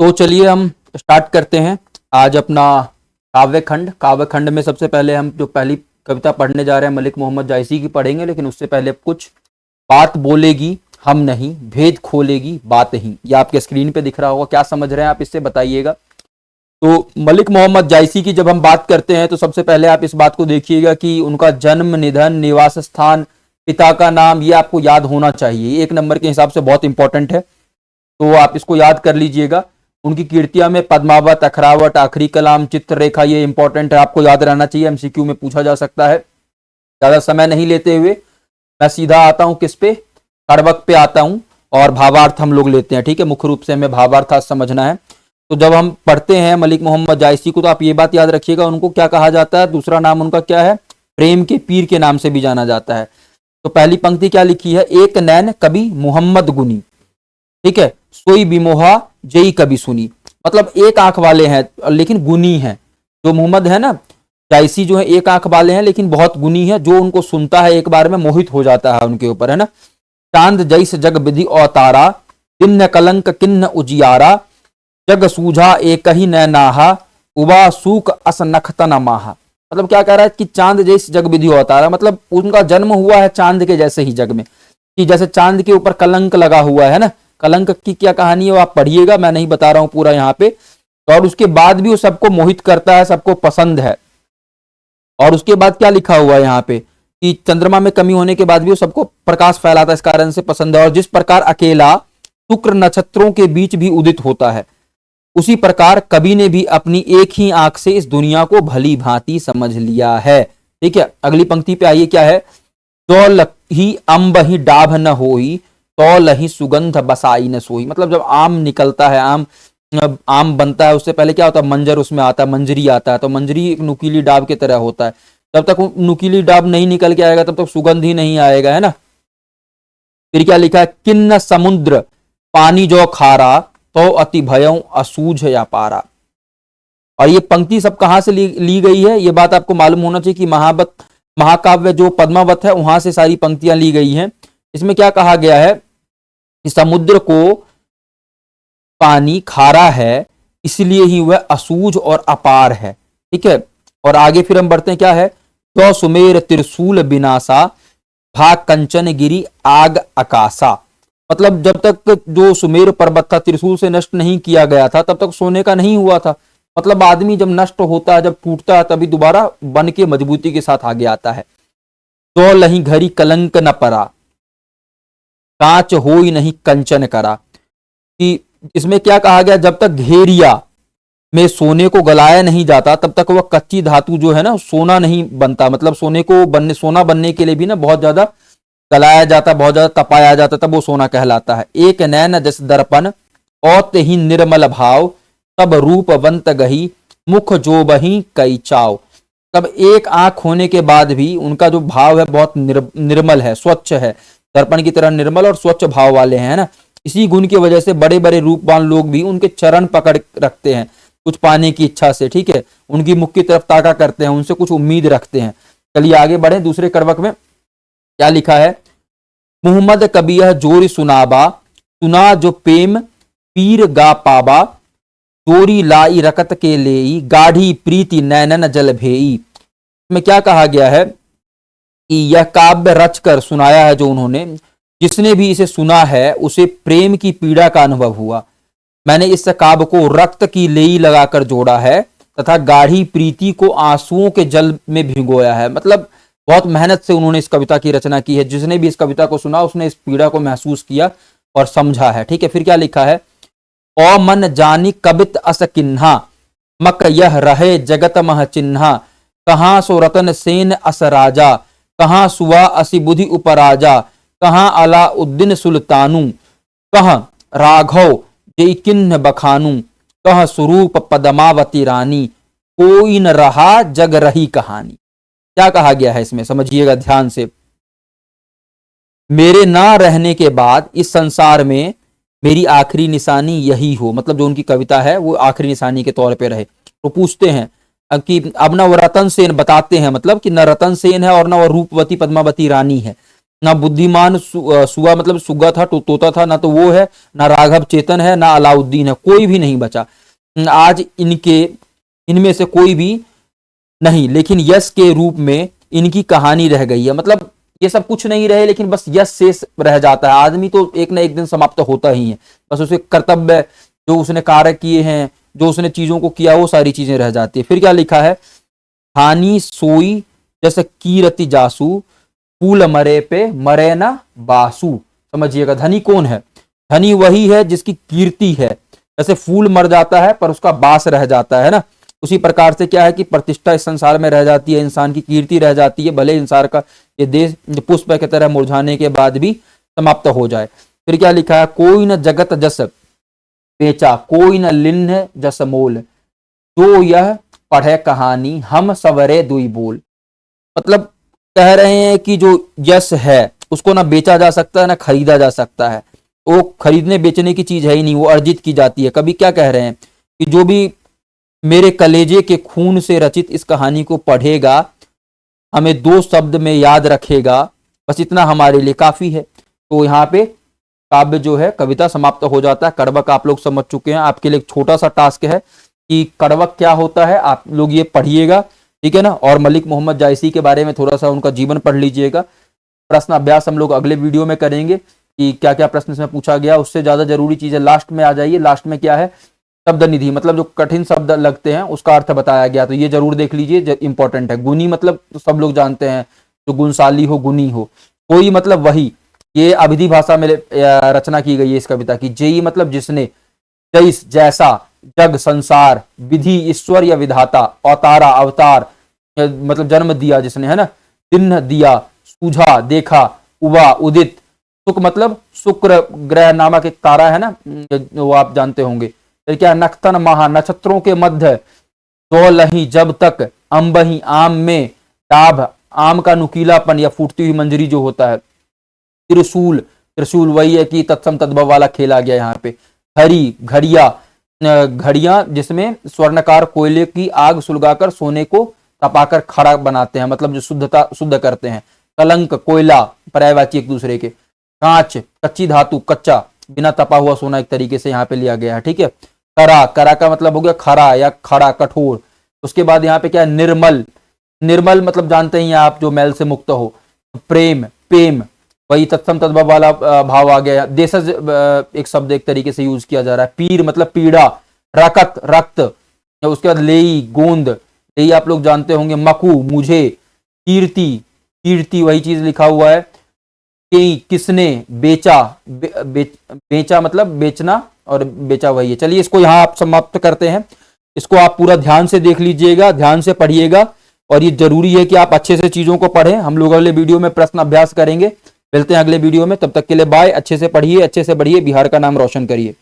तो चलिए हम स्टार्ट करते हैं आज अपना काव्य खंड में सबसे पहले हम जो पहली कविता पढ़ने जा रहे हैं मलिक मोहम्मद जायसी की पढ़ेंगे, लेकिन उससे पहले कुछ बात बोलेगी हम नहीं, भेद खोलेगी बात ही। ये आपके स्क्रीन पे दिख रहा होगा, क्या समझ रहे हैं आप इससे बताइएगा। तो मलिक मोहम्मद जायसी की जब हम बात करते हैं तो सबसे पहले आप इस बात को देखिएगा कि उनका जन्म, निधन, निवास स्थान, पिता का नाम, ये आपको याद होना चाहिए। एक नंबर के हिसाब से बहुत इंपॉर्टेंट है, तो आप इसको याद कर लीजिएगा। उनकी कीर्तियां में पद्मावत, अखरावट, आखिरी कलाम, चित्ररेखा, ये इंपॉर्टेंट है, आपको याद रहना चाहिए, एमसीक्यू में पूछा जा सकता है। ज्यादा समय नहीं लेते हुए मैं सीधा आता हूं किस पे, कारवक पे आता हूं और भावार्थ हम लोग लेते हैं। ठीक है, मुख्य रूप से हमें भावार्थ आज समझना है। तो जब हम पढ़ते हैं मलिक मोहम्मद जायसी को तो आप ये बात याद रखिएगा, उनको क्या कहा जाता है, दूसरा नाम उनका क्या है, प्रेम के पीर के नाम से भी जाना जाता है। तो पहली पंक्ति क्या लिखी है, एक नैन कवि मोहम्मद गुनी, ठीक है, सोई बिमोहा जई कभी सुनी। मतलब एक आंख वाले हैं लेकिन गुनी हैं। जो मोहम्मद है ना जायसी, जो है एक आंख वाले हैं लेकिन बहुत गुनी है। जो उनको सुनता है एक बार में मोहित हो जाता है उनके ऊपर, है ना। चांद जैस जग विधि अवतारा, दिन कलंक किन्न उजियारा, जग सूझा एक ही नैनाहा, उबा सूक अस नखतन माहा। मतलब क्या कह रहा है कि चांद जैसे जग विधि अवतारा, मतलब उनका जन्म हुआ है चांद के जैसे ही जग में, कि जैसे चांद के ऊपर कलंक लगा हुआ है ना। कलंक की क्या कहानी है वो आप पढ़िएगा, मैं नहीं बता रहा हूं पूरा यहाँ पे। और उसके बाद भी वो सबको मोहित करता है, सबको पसंद है। और उसके बाद क्या लिखा हुआ है यहाँ पे कि चंद्रमा में कमी होने के बाद भी वो सबको प्रकाश फैलाता है, इस कारण से पसंद है। और जिस प्रकार अकेला शुक्र नक्षत्रों के बीच भी उदित होता है, उसी प्रकार कवि ने भी अपनी एक ही आंख से इस दुनिया को भली भांति समझ लिया है। ठीक है, अगली पंक्ति पे आइए, क्या है, जो ही अम्ब ही डाभ न होई, तो लही सुगंध बसाई न सोई। मतलब जब आम निकलता है, आम बनता है, उससे पहले क्या होता है, मंजर उसमें आता है, मंजरी आता है। तो मंजरी एक नुकीली डाब की तरह होता है, जब तक नुकीली डाब नहीं निकल के आएगा तब तक सुगंध ही नहीं आएगा, है ना। फिर क्या लिखा है, किन्न समुद्र पानी जो खारा, तो अति भयं असूझ या पारा। और ये पंक्ति सब कहां से ली गई है, ये बात आपको मालूम होना चाहिए कि महाकाव्य जो पद्मावत है वहां से सारी पंक्तियां ली गई हैं। इसमें क्या कहा गया है कि समुद्र को पानी खारा है, इसलिए ही वह असूझ और अपार है। ठीक है, और आगे फिर हम बढ़ते हैं, क्या है, तो सुमेर त्रिशूल बिनासा, भाग कंचन गिरी आग आकाशा। मतलब जब तक जो सुमेर पर्वत था त्रिशूल से नष्ट नहीं किया गया था तब तक सोने का नहीं हुआ था। मतलब आदमी जब नष्ट होता है, जब टूटता है, तभी दोबारा बन के मजबूती के साथ आगे आता है। तो लही घरी कलंक न परा, कांच होई नहीं कंचन करा। कि इसमें क्या कहा गया, जब तक घेरिया में सोने को गलाया नहीं जाता तब तक वह कच्ची धातु जो है ना सोना नहीं बनता। मतलब सोना बनने के लिए भी ना बहुत ज्यादा गलाया जाता, बहुत ज्यादा तपाया जाता, तब वो सोना कहलाता है। एक नैन जस दर्पण औत ही निर्मल भाव, तब रूपवंत गही मुख जो बही कई चाव। तब एक आंख होने के बाद भी उनका जो भाव है बहुत निर्मल है, स्वच्छ है, दर्पण की तरह निर्मल और स्वच्छ भाव वाले हैं ना। इसी गुण की वजह से बड़े बड़े रूपवान लोग भी उनके चरण पकड़ रखते हैं कुछ पाने की इच्छा से। ठीक है, उनकी मुख की तरफ ताका करते हैं, उनसे कुछ उम्मीद रखते हैं। चलिए आगे बढ़े, दूसरे करवक में क्या लिखा है, मुहम्मद कबीह जोरी सुनाबा, सुना जो प्रेम पीर गा पाबा, जोरी लाई रकत के लेई, गाढ़ी प्रीति नैनन जल भेई। इसमें क्या कहा गया है कि यह काव्य रच कर सुनाया है जो उन्होंने, जिसने भी इसे सुना है उसे प्रेम की पीड़ा का अनुभव हुआ। मैंने इस काव्य को रक्त की लेई लगाकर जोड़ा है तथा गाढ़ी प्रीति को आंसुओं के जल में भिगोया है। मतलब बहुत मेहनत से उन्होंने इस कविता की रचना की है। जिसने भी इस कविता को सुना उसने इस पीड़ा को महसूस किया और समझा है। ठीक है, फिर क्या लिखा है, ओ मन जानी कबित अस किन्हा, मक यह रहे जगत मह चिन्हा, कहाँ सो रतन सेन अस राजा, कहाँ सुआ असि बुधि उपराजा, कहाँ अला उद्दीन सुल्तानू, कहाँ राघव जय किन्न बखानू, कह स्वरूप पदमावती रानी, कोई न रहा जग रही कहानी। क्या कहा गया है इसमें, समझिएगा ध्यान से। मेरे ना रहने के बाद इस संसार में मेरी आखिरी निशानी यही हो। मतलब जो उनकी कविता है वो आखिरी निशानी के तौर पे रहे। तो पूछते हैं कि अब न वो रतन सेन बताते हैं, मतलब कि न रतन सेन है और न वो रूपवती पद्मावती रानी है। ना बुद्धिमान सुआ मतलब सुगा था, तोता था, ना तो वो है, ना राघव चेतन है, ना अलाउद्दीन है, कोई भी नहीं बचा। आज इनमें से कोई भी नहीं, लेकिन यश के रूप में इनकी कहानी रह गई है। मतलब ये सब कुछ नहीं रहे, लेकिन बस यश शेष रह जाता है। आदमी तो एक ना एक दिन समाप्त होता ही है, बस उसके कर्तव्य, जो उसने कार्य किए हैं, जो उसने चीजों को किया, वो सारी चीजें रह जाती है। फिर क्या लिखा है, हानि सोई जैसे कीरति जासू, फूल मरे पे मरे ना बासु। समझिएगा, धनी कौन है? धनी वही है जिसकी कीर्ति है। जैसे फूल मर जाता है पर उसका बास रह जाता है ना, उसी प्रकार से क्या है कि प्रतिष्ठा इस संसार में रह जाती है, इंसान की कीर्ति रह जाती है, भले इंसान का ये देश पुष्प की तरह मुरझाने के बाद भी समाप्त हो जाए। फिर क्या लिखा है, कोई न जगत जस बेचा, कोई न लिन्ह जस मोल, जो यह पढ़े कहानी हम सवरे दुई बोल। मतलब कह रहे हैं कि जो यश है उसको ना बेचा जा सकता है, ना खरीदा जा सकता है। वो खरीदने बेचने की चीज है ही नहीं, वो अर्जित की जाती है। कभी क्या कह रहे हैं कि जो भी मेरे कलेजे के खून से रचित इस कहानी को पढ़ेगा, हमें 2 शब्द में याद रखेगा, बस इतना हमारे लिए काफी है। तो यहाँ पे काव्य जो है, कविता समाप्त हो जाता है। कड़वक आप लोग समझ चुके हैं। आपके लिए एक छोटा सा टास्क है कि कड़वक क्या होता है, आप लोग ये पढ़िएगा, ठीक है ना। और मलिक मोहम्मद जायसी के बारे में थोड़ा सा उनका जीवन पढ़ लीजिएगा। प्रश्न अभ्यास हम लोग अगले वीडियो में करेंगे कि क्या क्या प्रश्न इसमें पूछा गया। उससे ज्यादा जरूरी चीज है, लास्ट में आ जाइए। लास्ट में क्या है, शब्द निधि, मतलब जो कठिन शब्द लगते हैं उसका अर्थ बताया गया, तो ये जरूर देख लीजिए, इंपॉर्टेंट है। गुनी मतलब तो सब लोग जानते हैं, जो गुणशाली हो, गुनी हो। कोई मतलब वही, ये अवधी भाषा में रचना की गई है इस कविता की। जेई मतलब जिसने, जैस जैसा, जग संसार, विधि ईश्वर या विधाता, अवतारा अवतार मतलब जन्म दिया जिसने, है ना। चिन्ह दिया, सूझा देखा, उबा उदित, सुख मतलब शुक्र ग्रह नामक एक तारा है ना, वो आप जानते होंगे। फिर क्या, नक्तन महा, नक्षत्रों के मध्य, तो लही जब तक, अंबही आम में, डाभ आम का नुकीलापन या फूटती हुई मंजरी जो होता है। त्रिशूल, त्रिशूल वही है कि तत्सम तद्भव वाला खेला गया यहाँ पे। हरी, घड़िया, घड़ियां जिसमें स्वर्णकार कोयले की आग सुलगाकर सोने को तपाकर खड़ा बनाते हैं, मतलब जो शुद्ध करते हैं। कलंक, कोयला, पर्यायवाची एक दूसरे के। कांच, कच्ची धातु, कच्चा, बिना तपा हुआ सोना एक तरीके से यहाँ पे लिया गया है, ठीक है। करा, करा का मतलब हो गया खरा या खड़ा, कठोर। उसके बाद यहाँ पे क्या है, निर्मल, निर्मल मतलब जानते ही आप, जो मैल से मुक्त हो। प्रेम, प्रेम वही तत्सम तद्भव वाला भाव आ गया। देशज एक शब्द एक तरीके से यूज किया जा रहा है। पीर मतलब पीड़ा, रकत रक्त। उसके बाद लेई, गोंद, लेई आप लोग जानते होंगे। मकू मुझे, कीर्ति, कीर्ति वही चीज लिखा हुआ है। किसने, बेचा, बेचा मतलब बेचना, और बेचा वही है। चलिए इसको यहाँ आप समाप्त करते हैं। इसको आप पूरा ध्यान से देख लीजिएगा, ध्यान से पढ़िएगा, और ये जरूरी है कि आप अच्छे से चीजों को पढ़ें। हम लोग अगले वीडियो में प्रश्न अभ्यास करेंगे। मिलते हैं अगले वीडियो में, तब तक के लिए बाय। अच्छे से पढ़िए, अच्छे से बढ़िए, बिहार का नाम रोशन करिए।